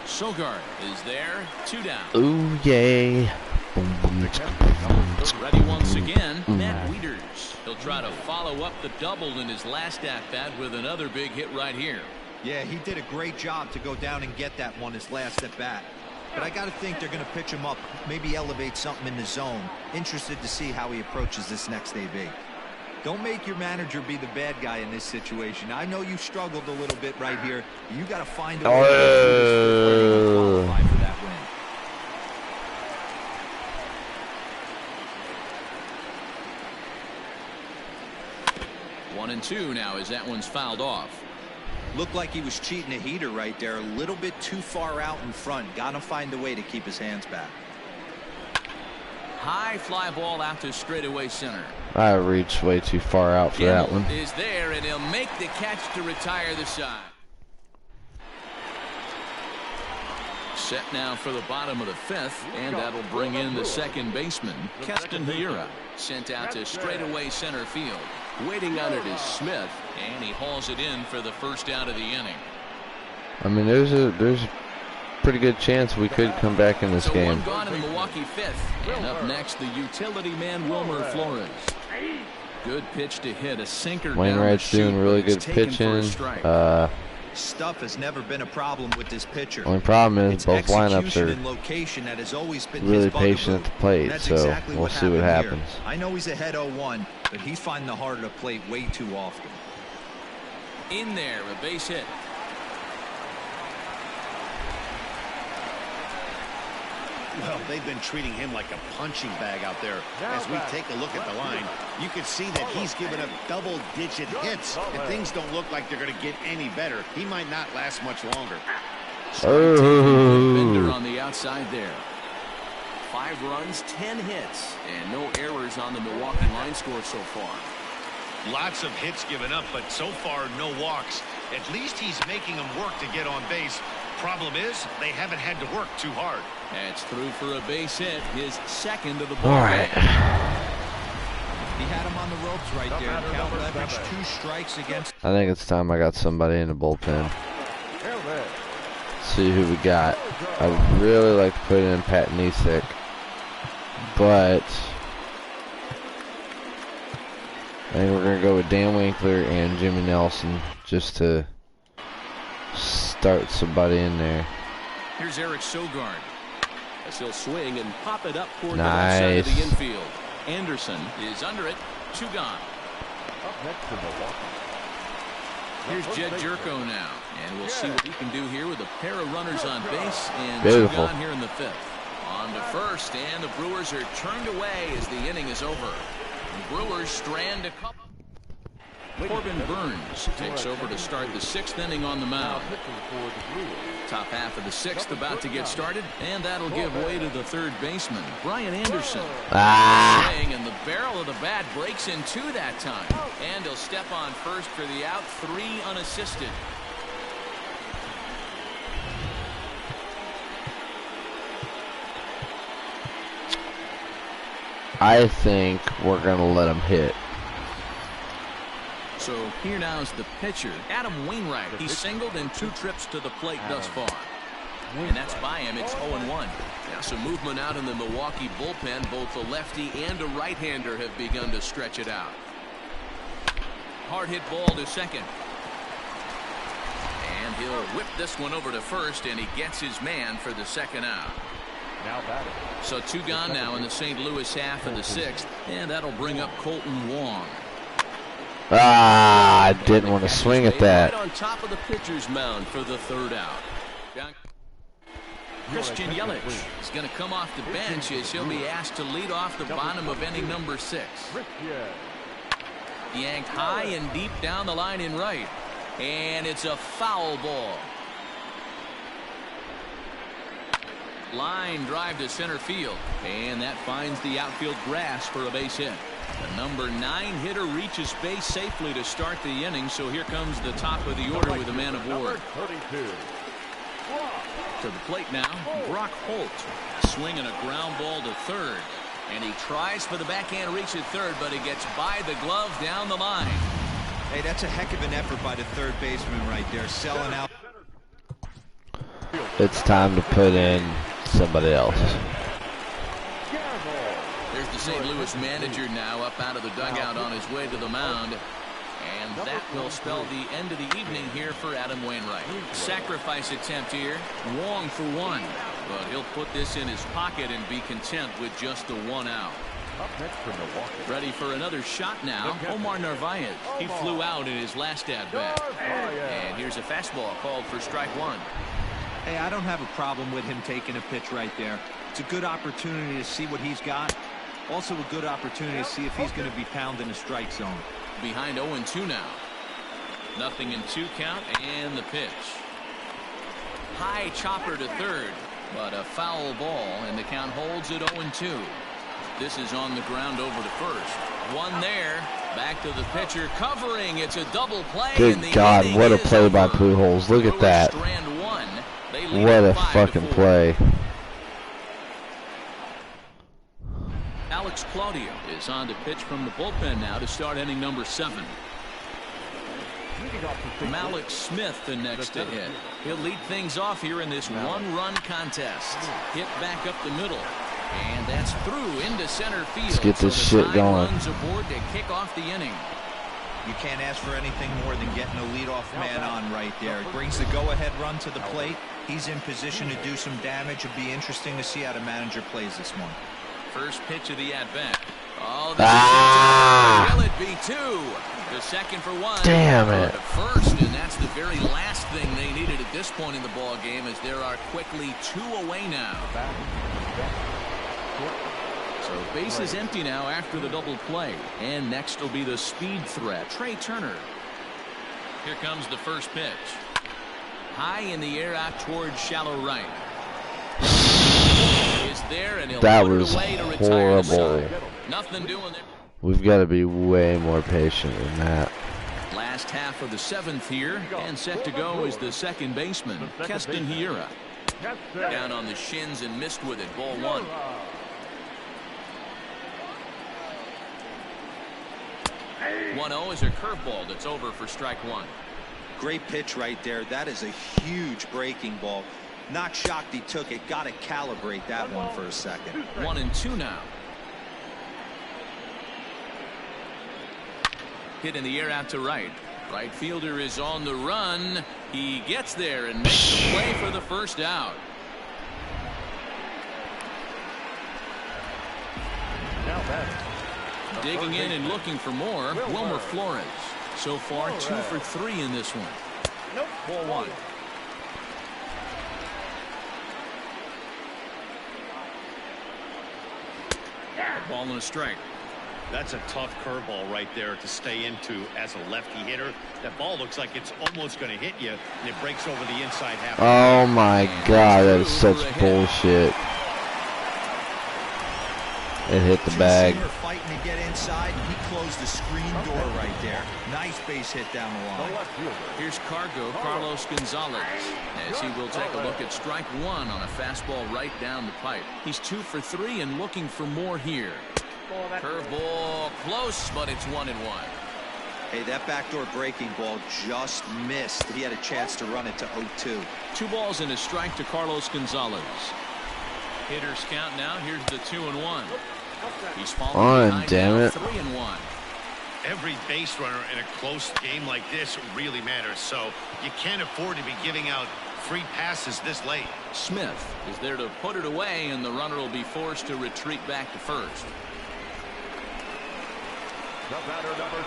Speaker 2: Sogard is there. 2 down.
Speaker 1: Ooh, yay. Boom, boom.
Speaker 2: Ready once again, Matt Wieters. He'll try to follow up the double in his last at-bat with another big hit right here.
Speaker 4: Yeah, he did a great job to go down and get that one his last at-bat. But I got to think they're going to pitch him up, maybe elevate something in the zone. Interested to see how he approaches this next AB. Don't make your manager be the bad guy in this situation. I know you struggled a little bit right here. You got to find a way to qualify for that win.
Speaker 2: One and 2 now as that one's fouled off.
Speaker 4: Looked like he was cheating a heater right there. A little bit too far out in front. Got to find a way to keep his hands back.
Speaker 2: High fly ball out to straightaway center.
Speaker 1: I reached way too far out for that one.
Speaker 2: Is there, and he'll make the catch to retire the side. Set now for the bottom of the 5th, and that'll bring in the second baseman, Keston Hiura. Sent out to straightaway center field. Waiting on it is Smith, and he hauls it in for the first out of the inning.
Speaker 1: I mean, there's a pretty good chance we could come back in this game.
Speaker 2: One gone in the Milwaukee 5th, and up next the utility man Wilmer Flores. Good pitch to hit, a sinker.
Speaker 1: Wainwright's doing really good pitching.
Speaker 4: Stuff has never been a problem with this pitcher.
Speaker 1: Only problem is
Speaker 4: It's
Speaker 1: both lineups
Speaker 4: execution
Speaker 1: are
Speaker 4: and location that has always been
Speaker 1: really
Speaker 4: his bugaboo.
Speaker 1: patient at the plate,
Speaker 4: That's
Speaker 1: so
Speaker 4: exactly
Speaker 1: we'll
Speaker 4: what
Speaker 1: see what
Speaker 4: happened
Speaker 1: happens.
Speaker 4: here. I know he's ahead 0-1, but he's finding the heart of the plate way too often.
Speaker 2: In there, a base hit.
Speaker 5: Well, they've been treating him like a punching bag out there. As we take a look at the line, you can see that he's given up double-digit hits. If things don't look like they're going to get any better, he might not last much longer.
Speaker 2: Bender on the outside there. 5 runs, 10 hits, and no errors on the Milwaukee line score so far.
Speaker 5: Lots of hits given up, but so far no walks. At least he's making them work to get on base. Problem is, they haven't had to work too hard.
Speaker 2: That's through for a base hit, his second of the ball.
Speaker 1: All right.
Speaker 4: He had him on the ropes right there. Count leverage, 2 strikes against.
Speaker 1: I think it's time I got somebody in the bullpen. See who we got. I would really like to put in Pat Nesek, but I think we're going to go with Dan Winkler and Jimmy Nelson just to start somebody in there.
Speaker 2: Here's Eric Sogard. As he'll swing and pop it up toward the
Speaker 1: Nice.
Speaker 2: left side of the infield. Anderson is under it. 2 gone.
Speaker 6: Up next for Milwaukee.
Speaker 2: Here's Jed Jerko now, and we'll see what he can do here with a pair of runners on base and
Speaker 1: Beautiful.
Speaker 2: 2 gone here in the 5th. On to first, and the Brewers are turned away as the inning is over. Brewers strand a couple. Corbin Burns takes over to start the 6th inning on the mound. Top half of the 6th about to get started, and that'll give way to the 3rd baseman, Brian Anderson. And the barrel of the bat breaks in 2 that time, and he'll step on first for the out, 3 unassisted.
Speaker 1: I think we're gonna let him hit.
Speaker 2: So here now is the pitcher, Adam Wainwright. He's singled in 2 trips to the plate thus far. And that's by him. It's 0-1. Now some movement out in the Milwaukee bullpen. Both a lefty and a right-hander have begun to stretch it out. Hard hit ball to second. And he'll whip this one over to first, and he gets his man for the 2nd out. So 2 gone now in the St. Louis half of the 6th, and that'll bring up Colton Wong.
Speaker 1: I didn't want to swing at that.
Speaker 2: Right on top of the pitcher's mound for the 3rd out. Christian Yelich is going to come off the bench as he'll be asked to lead off the bottom of inning number 6. Yanked high and deep down the line in right, and it's a foul ball. Line drive to center field, and that finds the outfield grass for a base hit. The number 9 hitter reaches base safely to start the inning, so here comes the top of the order with a man aboard. To the plate now, Brock Holt swinging a ground ball to 3rd, and he tries for the backhand reach at 3rd, but he gets by the glove down the line.
Speaker 4: Hey, that's a heck of an effort by the 3rd baseman right there, selling out.
Speaker 1: It's time to put in somebody else.
Speaker 2: There's the St. Louis manager now up out of the dugout on his way to the mound. And that will spell the end of the evening here for Adam Wainwright. Sacrifice attempt here. Wong for 1. But he'll put this in his pocket and be content with just the 1 out. Ready for another shot now. Omar Narvaez. He flew out in his last at-bat. And here's a fastball called for strike 1.
Speaker 4: Hey, I don't have a problem with him taking a pitch right there. It's a good opportunity to see what he's got. Also a good opportunity to see if he's going to be pounding the strike zone.
Speaker 2: Behind 0-2 now. Nothing in 2 count, and the pitch. High chopper to 3rd, but a foul ball, and the count holds at 0-2. This is on the ground over to first. 1 there. Back to the pitcher covering. It's a double play.
Speaker 1: Good God, what a play by Pujols. Look at that. What a fucking play.
Speaker 2: Alex Claudio is on to pitch from the bullpen now to start inning number 7. Malik Smith the next to hit. He'll lead things off here in this 1-run contest. Hit back up the middle. And that's through into center field.
Speaker 1: Let's get this shit going.
Speaker 2: Runs aboard to kick off the inning.
Speaker 4: You can't ask for anything more than getting a leadoff man on right there. It brings the go-ahead run to the plate. He's in position to do some damage. It'll be interesting to see how the manager plays this one.
Speaker 2: First pitch of the at-bat. Oh, will it be 2? The second for 1.
Speaker 1: Damn it.
Speaker 2: First, and that's the very last thing they needed at this point in the ball game, as there are quickly 2 away now. So base is empty now after the double play, and next will be the speed threat, Trey Turner. Here comes the first pitch. High in the air out towards shallow right. There, and
Speaker 1: that was horrible.
Speaker 2: Nothing doing there.
Speaker 1: We've got to be way more patient than that.
Speaker 2: Last half of the 7th here, and set to go is the second baseman, Keston Hiura. Down on the shins and missed with it. Ball 1. Is a curveball that's over for strike 1.
Speaker 4: Great pitch right there. That is a huge breaking ball. Not shocked he took it. Got to calibrate that one for a second.
Speaker 2: 1-2 now. Hit in the air out to right. Right fielder is on the run. He gets there and makes the play for the first out. Digging in and looking for more, Wilmer Flores. So far, 2 for 3 in this one. Ball 1. Ball and a strike.
Speaker 5: That's a tough curveball right there to stay into as a lefty hitter. That ball looks like it's almost going to hit you, and it breaks over the inside half.
Speaker 1: Oh my God, that is such bullshit. It hit the bag.
Speaker 4: Fighting to get inside. He closed the screen door right there. Nice base hit down the line.
Speaker 2: Here's Carlos Gonzalez, as he will take a look at strike one on a fastball right down the pipe. He's 2 for 3 and looking for more here. Curveball close, but it's 1-1.
Speaker 4: Hey, that backdoor breaking ball just missed. He had a chance to run it to 0-2.
Speaker 2: 2 balls and a strike to Carlos Gonzalez. Hitters count now. Here's the 2-1. He's falling behind
Speaker 1: damn
Speaker 2: now,
Speaker 1: it.
Speaker 2: 3-1.
Speaker 5: Every base runner in a close game like this really matters, so you can't afford to be giving out free passes this late.
Speaker 2: Smith is there to put it away, and the runner will be forced to retreat back to first.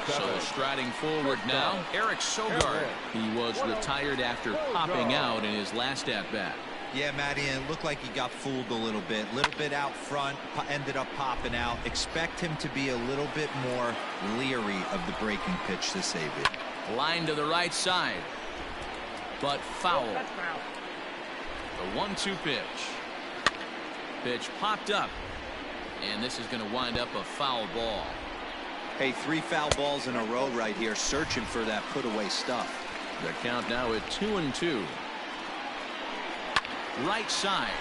Speaker 2: So striding forward now, Eric Sogard. He was retired after popping out in his last at-bat.
Speaker 4: Yeah, Matty, and it looked like he got fooled a little bit out front, ended up popping out. Expect him to be a little bit more leery of the breaking pitch to save it.
Speaker 2: Line to the right side, but foul. The 1-2 pitch. Pitch popped up, and this is going to wind up a foul ball.
Speaker 4: Hey, 3 foul balls in a row right here, searching for that put-away stuff.
Speaker 2: The count now at 2-2. Right side.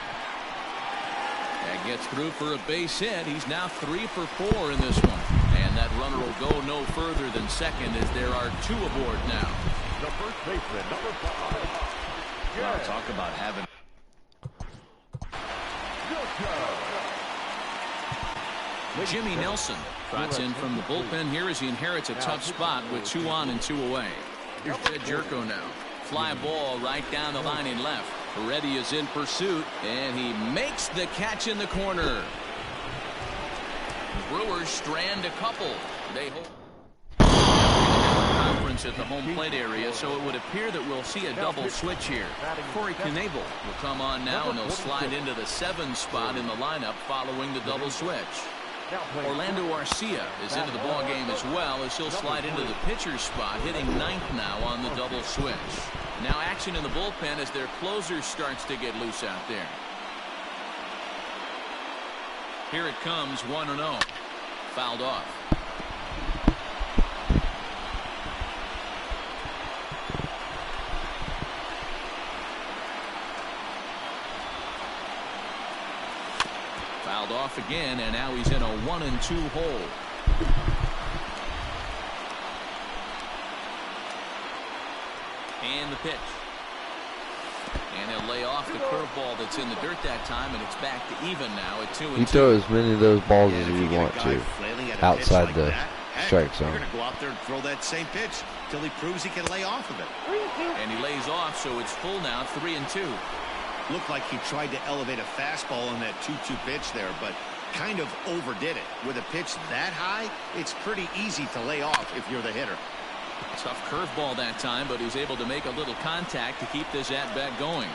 Speaker 2: That gets through for a base hit. He's now 3 for 4 in this one. And that runner will go no further than second as there are 2 aboard now.
Speaker 6: The first baseman, number 5.
Speaker 5: Wow, talk about having.
Speaker 2: Jimmy Nelson trots in from the bullpen here as he inherits a tough spot with 2 on and 2 away. Here's Jed Jerko now. Fly ball right down the line in left. Reddy is in pursuit, and he makes the catch in the corner. Brewers strand a couple. They hold conference at the home plate area, so it would appear that we'll see a double switch here. Corey Knebel will come on now, and he'll slide into the 7 spot in the lineup following the double switch. Orlando Arcia is into the ball game as well, as he'll slide into the pitcher's spot, hitting 9th now on the double switch. Now action in the bullpen as their closer starts to get loose out there. Here it comes, 1-0. Fouled off. Fouled off again, and now he's in a 1-2 hole. And the pitch. And he'll lay off the curveball that's in the dirt that time, and it's back to even now at 2-2.
Speaker 1: You throw as many of those balls as you want to outside the strike zone.
Speaker 5: You're going to go out there and throw that same pitch till he proves he can lay off of it.
Speaker 2: And he lays off, so it's full now, 3-2.
Speaker 5: Looked like he tried to elevate a fastball on that 2-2 pitch there, but kind of overdid it. With a pitch that high, it's pretty easy to lay off if you're the hitter.
Speaker 2: Tough curveball that time, but he's able to make a little contact to keep this at-bat going.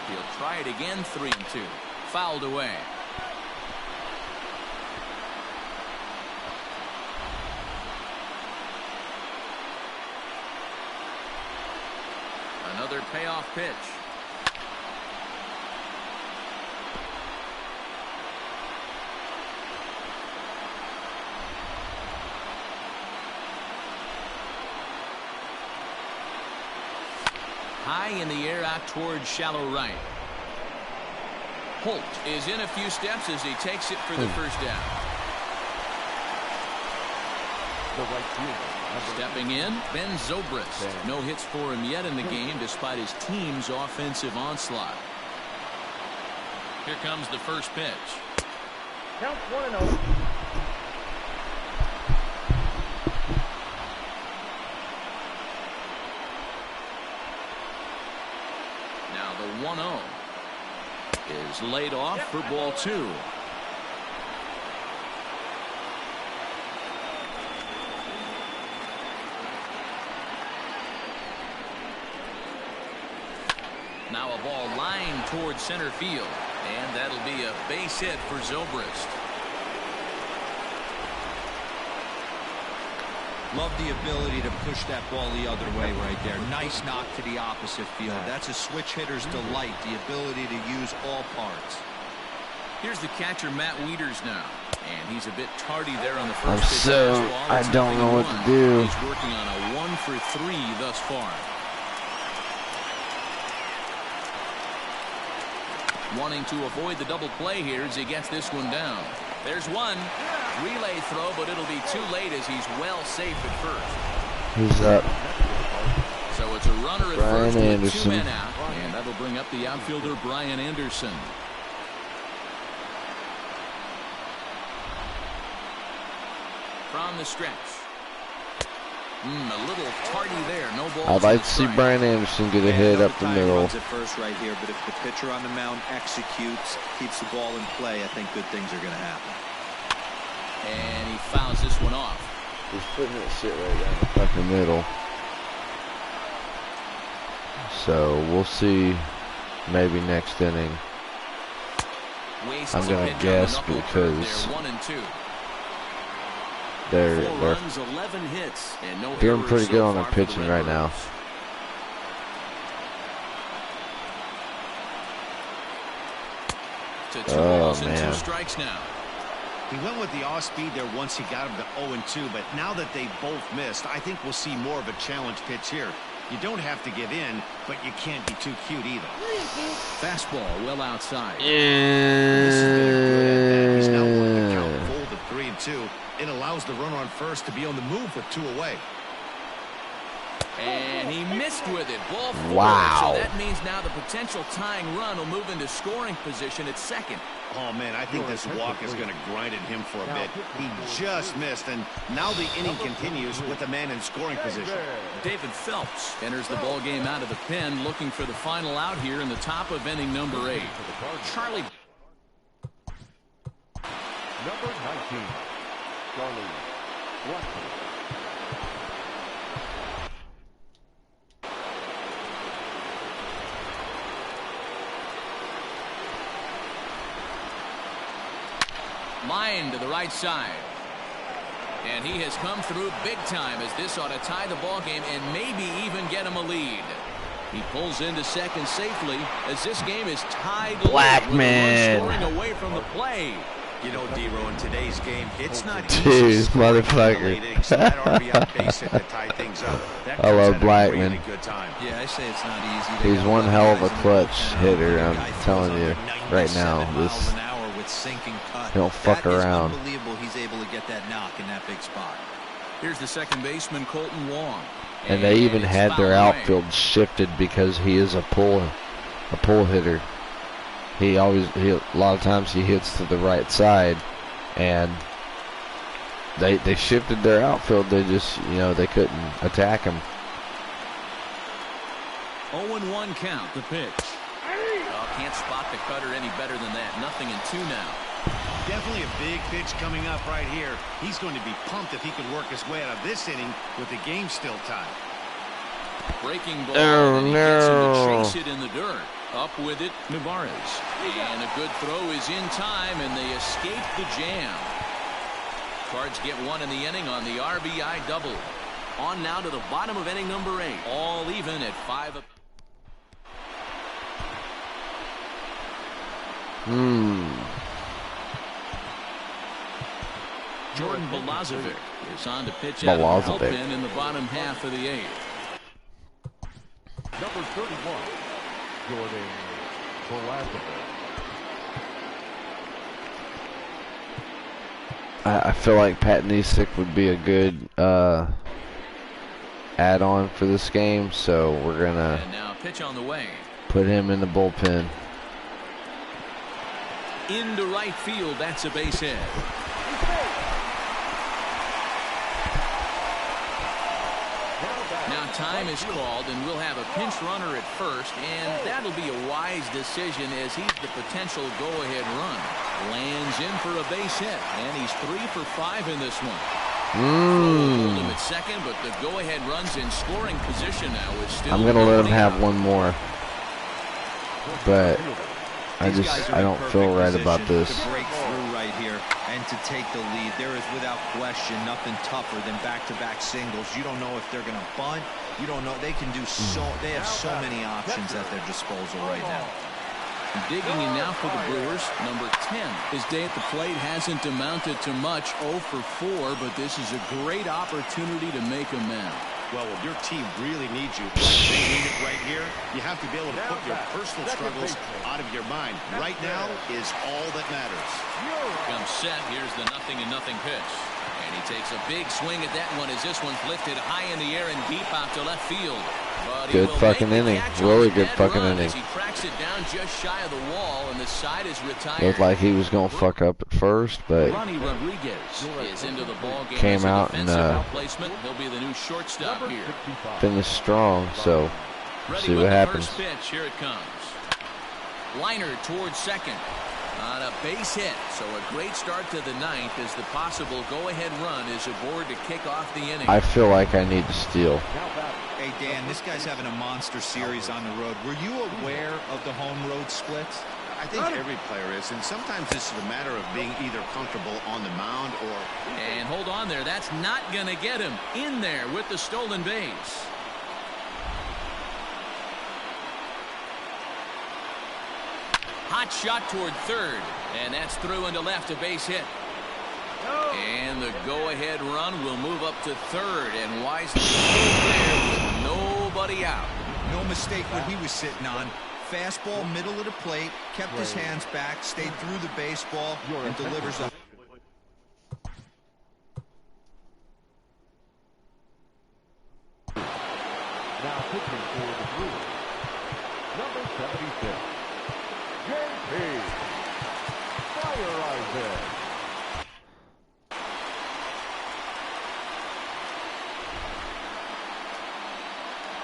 Speaker 2: He'll try it again, 3-2. Fouled away. Another payoff pitch. High in the air out towards shallow right. Holt is in a few steps as he takes it for the first down. Stepping in, Ben Zobrist. No hits for him yet in the game despite his team's offensive onslaught. Here comes the first pitch.
Speaker 8: Count 1-0.
Speaker 2: Now the 1-0 is laid off for ball 2. Now a ball lined towards center field, And that'll be a base hit for Zobrist.
Speaker 4: Love the ability to push that ball the other way right there. Nice knock to the opposite field. That's a switch hitter's delight, the ability to use all parts.
Speaker 2: Here's the catcher, Matt Wieters, now. And he's a bit tardy there on the first pitch.
Speaker 1: I don't know what to do.
Speaker 2: He's working on a 1-for-3 thus far. Wanting to avoid the double play here as he gets this one down. There's one. Relay throw, but it'll be too late as he's well safe at first.
Speaker 1: Who's up?
Speaker 2: So it's a runner at
Speaker 1: Brian
Speaker 2: first
Speaker 1: Anderson.
Speaker 2: with 2 men out. And that'll bring up the outfielder, Brian Anderson. From the stretch. A little tardy there. No ball.
Speaker 1: I'd like to see Brian Anderson get a hit up the middle.
Speaker 4: At first right here, but if the pitcher on the mound executes, keeps the ball in play, I think good things are going to happen.
Speaker 2: And he fouls this one off.
Speaker 1: He's putting that shit right down up the middle. So we'll see. Maybe next inning. I'm gonna guess because they're doing pretty good on their pitching right now. Oh man.
Speaker 5: He went with the off speed there once he got him to 0-2, but now that they both missed, I think we'll see more of a challenge pitch here. You don't have to give in, but you can't be too cute either.
Speaker 2: Fastball well outside.
Speaker 5: This has been a good at-bat. He's now won the count full to 3-2. It allows the runner on first to be on the move with 2 away.
Speaker 2: And he missed with it. Ball 4.
Speaker 1: Wow.
Speaker 2: So that means now the potential tying run will move into scoring position at second.
Speaker 5: Oh, man, I think this walk is going to grind at him for a bit. He just missed, and now the inning continues with a man in scoring position.
Speaker 2: David Phelps enters the ball game out of the pen, looking for the final out here in the top of inning number 8. Charlie.
Speaker 6: Number 19, Charlie Blackman.
Speaker 2: Line to the right side. And he has come through big time as this ought to tie the ball game and maybe even get him a lead. He pulls into second safely as this game is tied.
Speaker 1: Blackman
Speaker 2: scoring away from the play.
Speaker 3: You know, D-Row, in today's game, it's not
Speaker 1: easy. Motherfucker. I love Blackman.
Speaker 4: Yeah, I say it's not easy.
Speaker 1: He's one hell of a clutch hitter, I'm telling you right now. This
Speaker 4: sinking cut.
Speaker 1: He'll fuck around.
Speaker 4: Unbelievable he's able to get that knock in that big spot.
Speaker 2: Here's the second baseman, Colton Wong.
Speaker 1: And they even had their outfield shifted because he is a pull hitter. A lot of times he hits to the right side, and they shifted their outfield. They just, they couldn't attack him.
Speaker 2: 0-1 count, the pitch. Can't spot the cutter any better than that. 0-2 now.
Speaker 5: Definitely a big pitch coming up right here. He's going to be pumped if he can work his way out of this inning with the game still tied.
Speaker 2: Breaking ball. Oh, and he gets him to chase it in the dirt. Up with it, Navarez. And a good throw is in time, and they escape the jam. Cards get one in the inning on the RBI double. On now to the bottom of inning number 8. All even at 5. Jordan Balazovic is on to pitch out of the bullpen in the bottom half of the 8th.
Speaker 6: Number 31, Jordan Balazovic.
Speaker 1: I feel like Pat Nesick would be a good add-on for this game, so we're gonna
Speaker 2: pitch on the way.
Speaker 1: Put him in the bullpen.
Speaker 2: Into right field, that's a base hit. Now time is called, and we'll have a pinch runner at first, and that'll be a wise decision as he's the potential go-ahead run. Lands in for a base hit, and he's 3 for 5 in this one. Hold him at second, but the go-ahead run's in scoring position now. Is still
Speaker 1: I'm gonna let him have one more, but I don't feel right about this.
Speaker 4: To break through right here and to take the lead. There is without question nothing tougher than back-to-back singles. You don't know if they're going to bunt. You don't know. They can do they have so many options at their disposal right now.
Speaker 2: Digging in now for the Brewers, number 10. His day at the plate hasn't amounted to much, 0 for 4, but this is a great opportunity to make amends.
Speaker 5: Well, if your team really needs you, they need it right here. You have to be able to put your personal struggles out of your mind. Right now is all that matters.
Speaker 2: Comes set. Here's the 0-0 pitch. And he takes a big swing at that one as this one's lifted high in the air and deep out to left field.
Speaker 1: Good fucking inning. Really good fucking inning.
Speaker 2: He tracks it down just shy of the wall, and the side is retired.
Speaker 1: Looked like he was going to fuck up at first, but
Speaker 2: Ronnie Rodriguez is into the ball game.
Speaker 1: Came out and
Speaker 2: he'll be the new shortstop here.
Speaker 1: Finished strong, so see what happens.
Speaker 2: First pitch, here it comes. Liner towards second on a base hit. So a great start to the ninth as the possible go-ahead run is aboard to kick off the inning.
Speaker 1: I feel like I need to steal.
Speaker 4: Hey, Dan, this guy's having a monster series on the road. Were you aware of the home-road splits?
Speaker 5: I think every player is, and sometimes this is a matter of being either comfortable on the mound or...
Speaker 2: And hold on there. That's not going to get him in there with the stolen base. Hot shot toward third, and that's through into left, a base hit. And the go-ahead run will move up to third, and wisely there with nobody out.
Speaker 4: No mistake what he was sitting on. Fastball, middle of the plate, kept his hands back, stayed through the baseball, and delivers a...
Speaker 6: Now pitching for the Brewers, number 76, J.P. Fire-Isaac.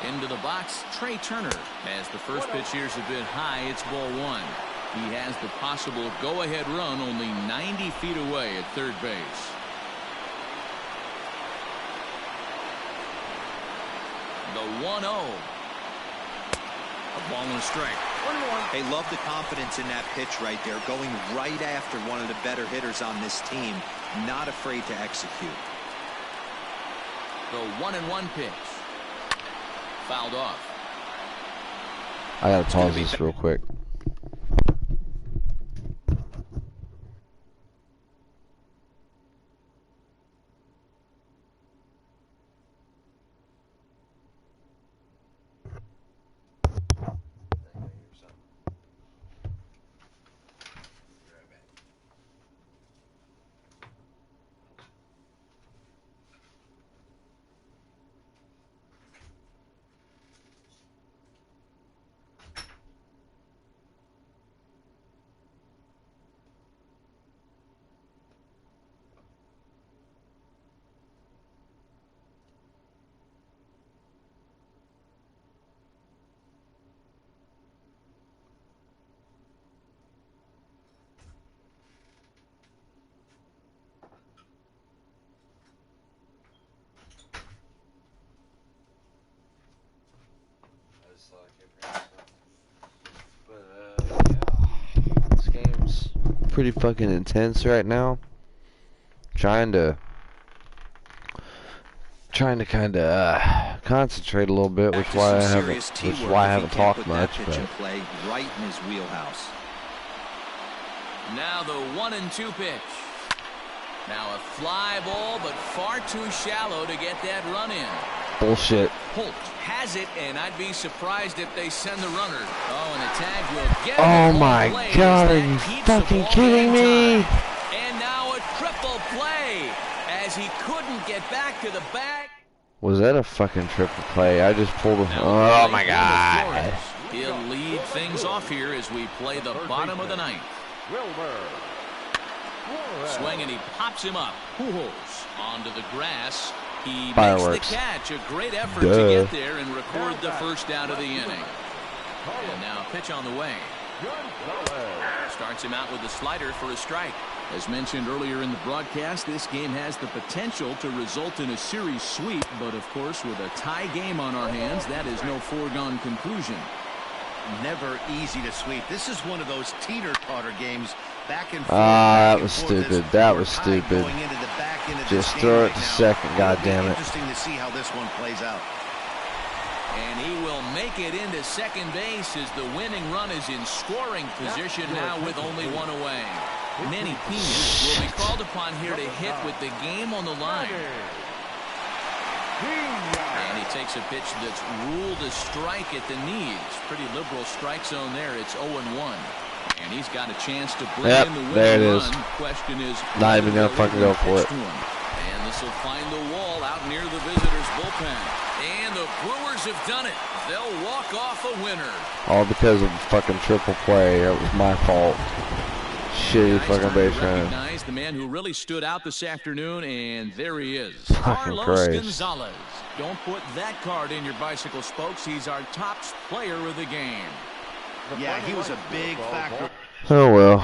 Speaker 2: Into the box, Trey Turner. As the first pitch here's a bit high, it's ball one. He has the possible go-ahead run only 90 feet away at third base. The 1-0. A ball and a strike.
Speaker 4: Hey, love the confidence in that pitch right there, going right after one of the better hitters on this team, not afraid to execute.
Speaker 2: The 1-1 pitch. Fouled off.
Speaker 1: I gotta pause this real quick. This game's pretty fucking intense right now. Trying to kind of concentrate a little bit, which is why I haven't talked much. But
Speaker 4: right in his wheelhouse.
Speaker 2: Now the 1-2 pitch. Now a fly ball, but far too shallow to get that run in.
Speaker 1: Bullshit.
Speaker 2: Holt has it, and I'd be surprised if they send the runner. Oh, and the tag will get it.
Speaker 1: Oh my God, are you fucking kidding me?
Speaker 2: And now a triple play as he couldn't get back to the bag.
Speaker 1: Was that a fucking triple play? I just pulled a... Oh my God.
Speaker 2: He'll lead things off here as we play the bottom of the ninth. Swing, and he pops him up. Pujols onto the grass. He makes the catch. A great effort to get there and record the first out of the inning. And now pitch on the way. Starts him out with a slider for a strike. As mentioned earlier in the broadcast, this game has the potential to result in a series sweep, but of course with a tie game on our hands, that is no foregone conclusion.
Speaker 5: never easy to sweep. This is one of those teeter-totter games. Back and forth.
Speaker 1: Ah, that was stupid. That was stupid. Just throw it to second, God damn it.
Speaker 5: Interesting to see how this one plays out.
Speaker 2: And he will make it into second base as the winning run is in scoring position now with only one away. Manny Pena will be called upon here to hit with the game on the line. And he takes a pitch that's ruled a strike at the knees. Pretty liberal strike zone there. It's 0-1. And he's got a chance to bring in the winning run. Question is,
Speaker 1: not even gonna fucking go for it.
Speaker 2: And this will find the wall out near the visitors' bullpen. And the Brewers have done it. They'll walk off a winner.
Speaker 1: All because of fucking triple play. That was my fault. Shitty fucking base running.
Speaker 2: Recognize the man who really stood out this afternoon, and there he is.
Speaker 1: Fucking
Speaker 2: Carlos
Speaker 1: Christ.
Speaker 2: Gonzalez. Don't put that card in your bicycle spokes. He's our top player of the game.
Speaker 5: Yeah, he was a big factor.
Speaker 1: Oh well.